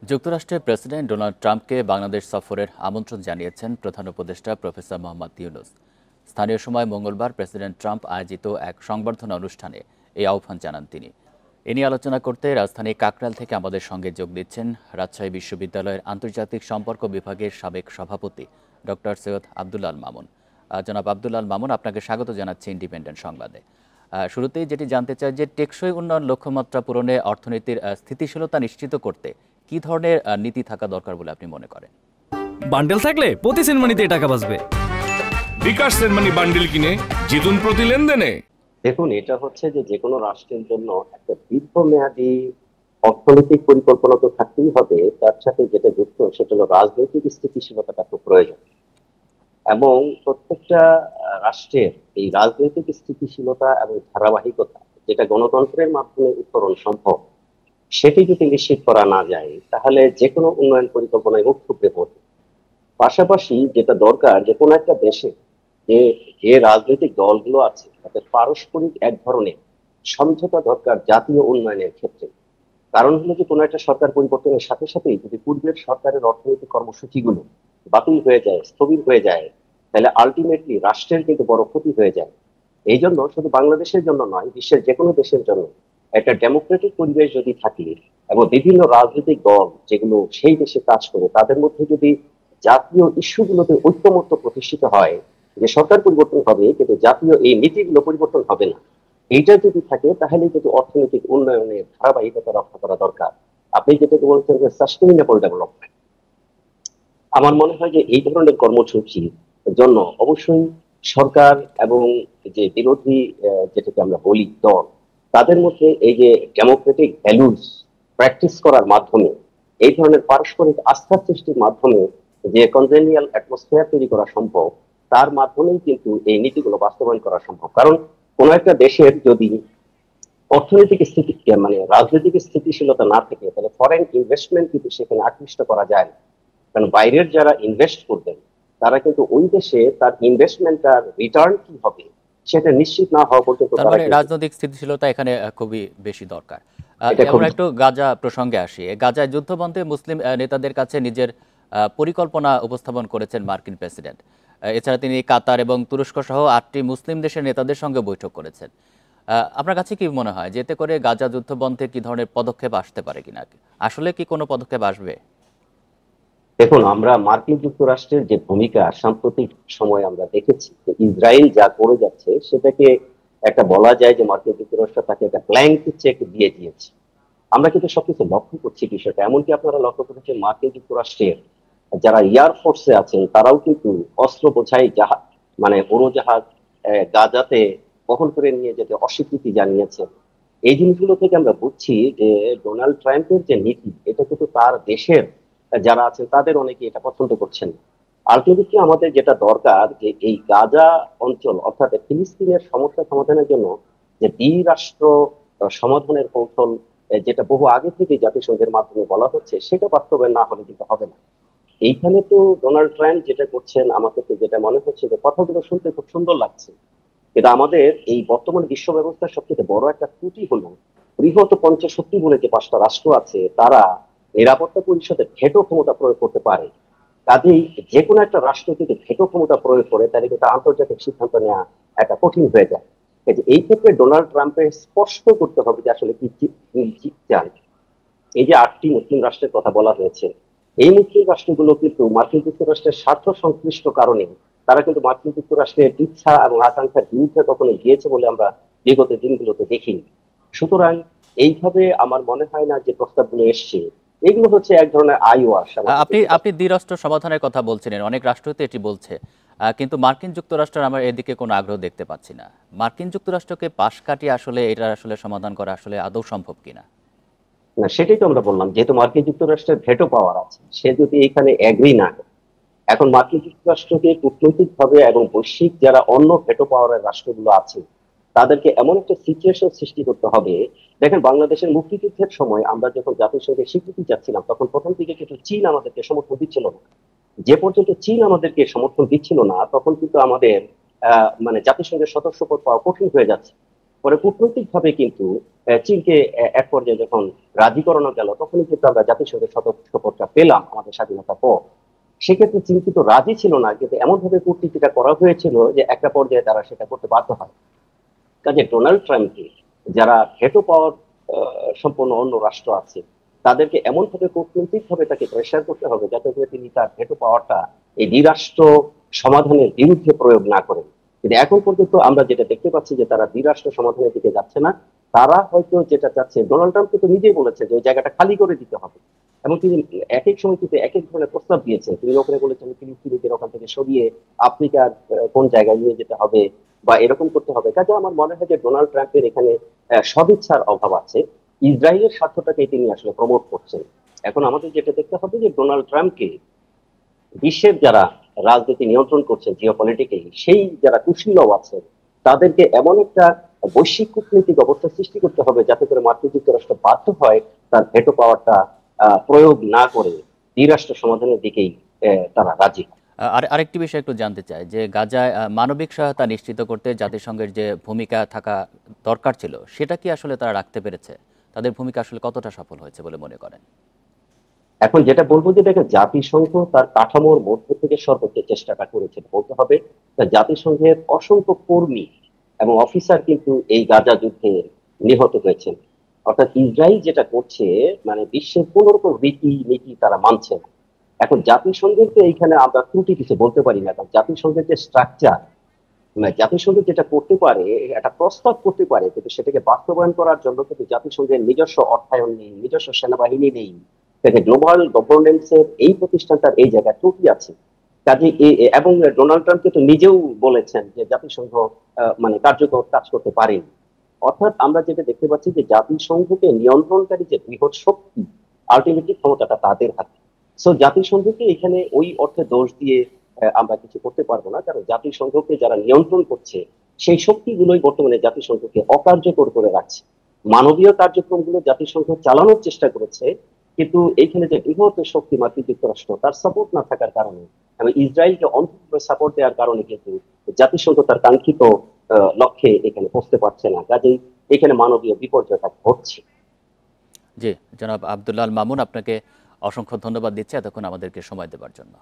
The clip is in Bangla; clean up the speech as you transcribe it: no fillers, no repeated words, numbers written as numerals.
যুক্তরাষ্ট্রের প্রেসিডেন্ট ডোনাল্ড ট্রাম্পকে বাংলাদেশ সফরের আমন্ত্রণ জানিয়েছেন প্রধান উপদেষ্টা প্রফেসর মোহাম্মদ ইউনূস। স্থানীয় সময় মঙ্গলবার প্রেসিডেন্ট ট্রাম্প আয়োজিত এক সংবর্ধনা অনুষ্ঠানে এই আহ্বান জানান তিনি। এ নিয়ে আলোচনা করতে রাজধানী কাকরাইল থেকে আমাদের সঙ্গে যোগ দিচ্ছেন রাজশাহী বিশ্ববিদ্যালয়ের আন্তর্জাতিক সম্পর্ক বিভাগের সাবেক সভাপতি ডক্টর সৈয়দ আব্দুল আল মামুন। জনাব আব্দুল আল মামুন, আপনাকে স্বাগত জানাচ্ছি ইন্ডিপেন্ডেন্ট সংবাদে। শুরুতেই যেটি জানতে চাই যে টেকসই উন্নয়ন লক্ষ্যমাত্রা পূরণে অর্থনীতির স্থিতিশীলতা নিশ্চিত করতে কি ধরনের নীতি থাকা দরকার বলে আপনি মনে করেন? বান্ডেল থাকলে প্রতি সেনমানিতে টাকা বাঁচবে। বিকাশ সেনমানি বান্ডেল কিনে জিতুন প্রতি লেনদেনে। দেখুন, এটা হচ্ছে যে কোনো রাষ্ট্রের জন্য একটা দীর্ঘমেয়াদী অর্থনৈতিক পরিকল্পনা তো থাকতেই হবে, তার সাথে যেটা যুক্ত সেটা হলো রাজনৈতিক স্থিতিশীলতাটা খুব প্রয়োজন। এবং প্রত্যেকটা রাষ্ট্রের এই রাজনৈতিক স্থিতিশীলতা এবং ধারাবাহিকতা, যেটা গণতন্ত্রের মাধ্যমে উত্তরণ সম্ভব, সেটি যদি নিশ্চিত করা না যায় তাহলে যে কোনো উন্নয়ন পরিকল্পনায় মুখ থুবড়ে পড়বে। পাশাপাশি যেটা দরকার, যে কোনো একটা দেশে যে যে রাজনৈতিক দলগুলো আছে তাদের পারস্পরিক এক ধরনের সমঝোতা দরকার জাতীয় উন্নয়নের ক্ষেত্রে। কারণ হলো যে কোনো একটা সরকার পরিবর্তনের সাথে সাথেই যদি পূর্বের সরকারের অর্থনৈতিক কর্মসূচিগুলো বাতিল হয়ে যায়, স্থবির হয়ে যায়, তাহলে আলটিমেটলি রাষ্ট্রের কিন্তু বড় ক্ষতি হয়ে যায়। এই জন্য শুধু বাংলাদেশের জন্য নয়, বিশ্বের যে কোনো দেশের জন্য একটা ডেমোক্রেটিক পরিবেশ যদি থাকে এবং বিভিন্ন রাজনৈতিক দল যেগুলো সেই দেশে কাজ করে তাদের মধ্যে যদি জাতীয় ইস্যুগুলোতে ঐক্যমত্য প্রতিষ্ঠিত হয়, যে সরকার পরিবর্তন হবে কিন্তু জাতীয় এই নীতিগুলো পরিবর্তন হবে না, এইটা যদি থাকে তাহলে কিন্তু অর্থনৈতিক উন্নয়নের ধারাবাহিকতা রক্ষা করা দরকার। আপনি যেটাকে বলছেন যে সাস্টেইনেবল ডেভেলপমেন্ট, আমার মনে হয় যে এই ধরনের কর্মসূচির জন্য অবশ্যই সরকার এবং যে বিরোধী যেটাকে আমরা বলি দল, তাদের মধ্যে এই যে ডেমোক্রেটিক ভ্যালুস প্র্যাকটিস করার মাধ্যমে, এই ধরনের পারস্পরিক আস্থা সৃষ্টির মাধ্যমে যে কনজেনিয়াল অ্যাটমসফিয়ার তৈরি করা সম্ভব, তার মাধ্যমেই কিন্তু এই নীতিগুলো বাস্তবায়ন করা সম্ভব। কারণ কোন একটা দেশের যদি অর্থনৈতিক স্থিতি মানে রাজনৈতিক স্থিতিশীলতা না থাকে, তাহলে ফরেন ইনভেস্টমেন্ট কিন্তু সেখানে আকৃষ্ট করা যায় না। কারণ বাইরের যারা ইনভেস্ট করবেন তারা কিন্তু ওই দেশে তার ইনভেস্টমেন্টটার রিটার্ন কি হবে সেটা নিশ্চিত না হওয়া পর্যন্ত তার তারা মানে কিন্তু রাজনৈতিক স্থিতিশীলতা এখানে খুবই বেশি দরকার। এটা খুব আমরা একটু গাজা প্রসঙ্গে আসি। গাজায় যুদ্ধবন্ধে মুসলিম নেতাদের কাছে নিজের পরিকল্পনা উপস্থাপন করেছেন মার্কিন প্রেসিডেন্ট। এছাড়া তিনি কাতার এবং তুরস্ক সহ 8টি মুসলিম দেশের নেতাদের সঙ্গে বৈঠক করেছেন। আপনার কাছে কি মনে হয় যে এতে করে গাজা যুদ্ধবন্ধে কি ধরনের পদক্ষেপ আসতে পারে কিনা? আসলে কি কোনো পদক্ষেপ আসবে? দেখুন, আমরা মার্কিন যুক্তরাষ্ট্রের যে ভূমিকা সাম্প্রতিক সময় আমরা দেখেছি যে ইসরায়েল যা করে যাচ্ছে সেটাকে একটা বলা যায় যে মার্কিন যুক্তরাষ্ট্র তাকে একটা ব্ল্যাঙ্ক চেক দিয়ে দিয়েছে। আমরা কিন্তু সবকিছু লক্ষ্য করছি বিষয়টা। এমনকি আপনারা লক্ষ্য করেছেন মার্কিন যুক্তরাষ্ট্রের যারা এয়ার ফোর্সে আছেন তারাও কিন্তু অস্ত্র বোঝাই জাহাজ মানে উড়োজাহাজ গাজাতে বহন করে নিয়ে যেতে অস্বীকৃতি জানিয়েছেন। এই জিনিসগুলো থেকে আমরা বুঝছি যে ডোনাল্ড ট্রাম্পের যে নীতি, এটা কিন্তু তার দেশের যারা আছেন তাদের অনেকে এটা পছন্দ করছেন। আলটিমেটলি আমাদের যেটা দরকার যে এই গাজা অঞ্চল অর্থাৎ ফিলিস্তিনের সমস্যা সমাধানের জন্য যে দ্বিরাষ্ট্র সমাধানের কৌশল, যেটা বহু আগে থেকে জাতিসংঘের মাধ্যমে বলা হচ্ছে, সেটা বাস্তবায়ন না হলে কিন্তু হবে না। এইখানে তো ডোনাল্ড ট্রাম্প যেটা করছেন, আমাকে তো যেটা মনে হচ্ছে যে কথাগুলো শুনতে খুব সুন্দর লাগছে, কিন্তু আমাদের এই বর্তমান বিশ্ব ব্যবস্থার সবচেয়ে বড় একটা ত্রুটি হলো বৃহৎ পঞ্চশক্তি বলে যে 5টা রাষ্ট্র আছে তারা নিরাপত্তা পরিষদে ভেটো ক্ষমতা প্রয়োগ করতে পারে। কাজেই যে কোনো একটা রাষ্ট্র যদি ভেটো ক্ষমতা প্রয়োগ করে তাহলে কিন্তু আন্তর্জাতিক সিদ্ধান্ত নেওয়া একটা কঠিন হয়ে যায়। এই ক্ষেত্রে ডোনাল্ড ট্রাম্পের স্পষ্ট করতে হবে যে আসলে কি চান। এই যে 8টি মুসলিম রাষ্ট্রের কথা বলা হয়েছে, এই মুসলিম রাষ্ট্রগুলো কিন্তু মার্কিন যুক্তরাষ্ট্রের স্বার্থ সংশ্লিষ্ট কারণে তারা কিন্তু মার্কিন যুক্তরাষ্ট্রের ইচ্ছা এবং আকাঙ্ক্ষার বিরুদ্ধে কখনো গিয়েছে বলে আমরা বিগত দিনগুলোতে দেখিনি। সুতরাং এইভাবে আমার মনে হয় না যে প্রস্তাবগুলো এসছে এগুলো হচ্ছে এক ধরনের আইওয়াশ। আপনি আপনি দ্বিরাষ্ট্র সমাধানের কথা বলছিলেন, অনেক রাষ্ট্র তো এটি বলছে, কিন্তু মার্কিন যুক্তরাষ্ট্রের আমরা এদিকে কোনো আগ্রহ দেখতে পাচ্ছি না। মার্কিন যুক্তরাষ্ট্রকে পাশ কাটিয়ে আসলে এটা আসলে সমাধান করা আসলে আদৌ সম্ভব কিনা? না, সেটাই তো আমরা বললাম, যেহেতু মার্কিন যুক্তরাষ্ট্রের ভেটো পাওয়ার আছে, সে যদি এখানে এগ্রি না করে, এখন মার্কিন যুক্তরাষ্ট্রকে কূটনৈতিক ভাবে এবং বৈশ্বিক যারা অন্য ভেটো পাওয়ারের রাষ্ট্রগুলো আছে তাদেরকে এমন একটা সিচুয়েশন সৃষ্টি করতে হবে। দেখেন, বাংলাদেশের মুক্তিযুদ্ধের সময় আমরা যখন জাতিসংঘের স্বীকৃতি চাচ্ছিলাম তখন প্রথম দিকে কিন্তু চীন আমাদেরকে সমর্থন দিচ্ছিল না। যে পর্যন্ত চীন আমাদেরকে সমর্থন দিচ্ছিল না তখন কিন্তু আমাদের মানে জাতিসংঘের সদস্যপদ পাওয়া কঠিন হয়ে যাচ্ছে। পরে কূটনৈতিকভাবে কিন্তু চীনকে এক পর্যায়ে যখন রাজি করানো গেল, তখনই কিন্তু আমরা জাতিসংঘের সদস্যপদটা পেলাম আমাদের স্বাধীনতার পর। সেক্ষেত্রে চীন কিন্তু রাজি ছিল না, কিন্তু এমন ভাবে কূটনীতিটা করা হয়েছিল যে একটা পর্যায়ে তারা সেটা করতে বাধ্য হয়। কাজে ডোনাল্ড ট্রাম্পকে যারা ভেটো পাওয়ার সম্পন্ন অন্য রাষ্ট্র আছে, তাদেরকে এমন ভাবে কূটনৈতিক ভাবে তাকে প্রেশার করতে হবে যাতে করে তিনি তার ভেটো পাওয়ারটা এই দ্বিরাষ্ট্র সমাধানের বিরুদ্ধে প্রয়োগ না করেন। কিন্তু এখন পর্যন্ত আমরা যেটা দেখতে পাচ্ছি যে তারা দ্বিরাষ্ট্র সমাধানের দিকে যাচ্ছে না। তারা হয়তো যেটা চাচ্ছে, ডোনাল্ড ট্রাম্প কিন্তু নিজেই বলেছে যে ওই জায়গাটা খালি করে দিতে হবে, এবং তিনি এক এক সময় কিন্তু এক এক ধরনের প্রস্তাব দিয়েছেন। তিনি ওখানে বলেছেন ফিলিস্তিনিদের ওখান থেকে সরিয়ে আফ্রিকার কোন জায়গায় নিয়ে যেতে হবে বা এরকম করতে হবে। কাজে আমার মনে হয় যে ডোনাল্ড ট্রাম্পের এখানে সদিচ্ছার অভাব আছে। ইসরায়েলের স্বার্থটাকে তিনি আসলে প্রমোট করছেন। এখন আমাদের যেটা দেখতে হবে যে ডোনাল্ড ট্রাম্পকে বিশ্বের যারা রাজনীতি নিয়ন্ত্রণ করছেন জিওপলিটিকে, সেই যারা কুশীলব আছেন, তাদেরকে এমন একটা বৈশ্বিক কূটনৈতিক অবস্থা সৃষ্টি করতে হবে যাতে করে মার্কিন যুক্তরাষ্ট্র বাধ্য হয় তার ভেটো পাওয়ারটা প্রয়োগ না করে দ্বিরাষ্ট্র সমাধানের দিকেই তারা রাজি হয়। আর আরেকটি বিষয় একটু জানতে চাই যে গাজায় মানবিক সহায়তা নিশ্চিত করতে জাতিসংঘের যে ভূমিকা থাকা দরকার ছিল, সেটা কি আসলে তারা রাখতে পেরেছে? তাদের ভূমিকা আসলে কতটা সফল হয়েছে বলে মনে করেন? এখন যেটা বলবো যে দেখেন, জাতিসংঘ তার কাঠামোর মধ্যে থেকে সর্বোচ্চ চেষ্টাটা করেছে বলতে হবে। জাতিসংঘের অসংখ্য কর্মী এবং অফিসার কিন্তু এই গাজা যুদ্ধে নিহত হয়েছেন। অর্থাৎ ইসরায়েল যেটা করছে, মানে বিশ্বের কোন রকম রীতি নীতি তারা মানছে না। এখন জাতিসংঘের তো এইখানে আমরা ত্রুটি কিছু বলতে পারি না, কারণ জাতিসংঘের যে স্ট্রাকচার, মানে জাতিসংঘ যেটা করতে পারে, একটা প্রস্তাব করতে পারে, কিন্তু সেটাকে বাস্তবায়ন করার জন্য কিন্তু জাতিসংঘের নিজস্ব অর্থায়ন নেই, নিজস্ব সেনাবাহিনী নেই। গ্লোবাল গভর্নেন্সের এই প্রতিষ্ঠানটার এই জায়গায় ত্রুটি আছে। কাজে এবং ডোনাল্ড ট্রাম্প কিন্তু নিজেও বলেছেন যে জাতিসংঘ মানে কার্যকর কাজ করতে পারেনি। অর্থাৎ আমরা যেটা দেখতে পাচ্ছি যে জাতিসংঘকে নিয়ন্ত্রণকারী যে বৃহৎ শক্তি, আলটিমেটলি ক্ষমতাটা তাদের হাতে। সো জাতিসংঘকে এখানে ওই অর্থে দোষ দিয়ে আমরা কিছু করতে পারবো না, কারণ জাতিসংঘকে যারা নিয়ন্ত্রণ করছে সেই শক্তিগুলোই বর্তমানে জাতিসংঘকে অকার্যকর করে রাখছে। মানবীয় কার্যক্রমগুলো জাতিসংঘ চালানোর চেষ্টা করেছে, কিন্তু এইখানে যে বৃহৎ শক্তি মার্কিন যুক্তরাষ্ট্র, তার সাপোর্ট না থাকার কারণে এবং ইসরায়েলকে অন্তত সাপোর্ট দেওয়ার কারণে কিন্তু জাতিসংঘ তার কাঙ্ক্ষিত লক্ষ্যে এখানে পৌঁছতে পারছে না। কাজেই এখানে মানবীয় বিপর্যয়টা ঘটছে। জি, জনাব আব্দুল্লাহ আল মামুন, আপনাকে অসংখ্য ধন্যবাদ দিচ্ছি এতক্ষণ আমাদেরকে সময় দেওয়ার জন্য।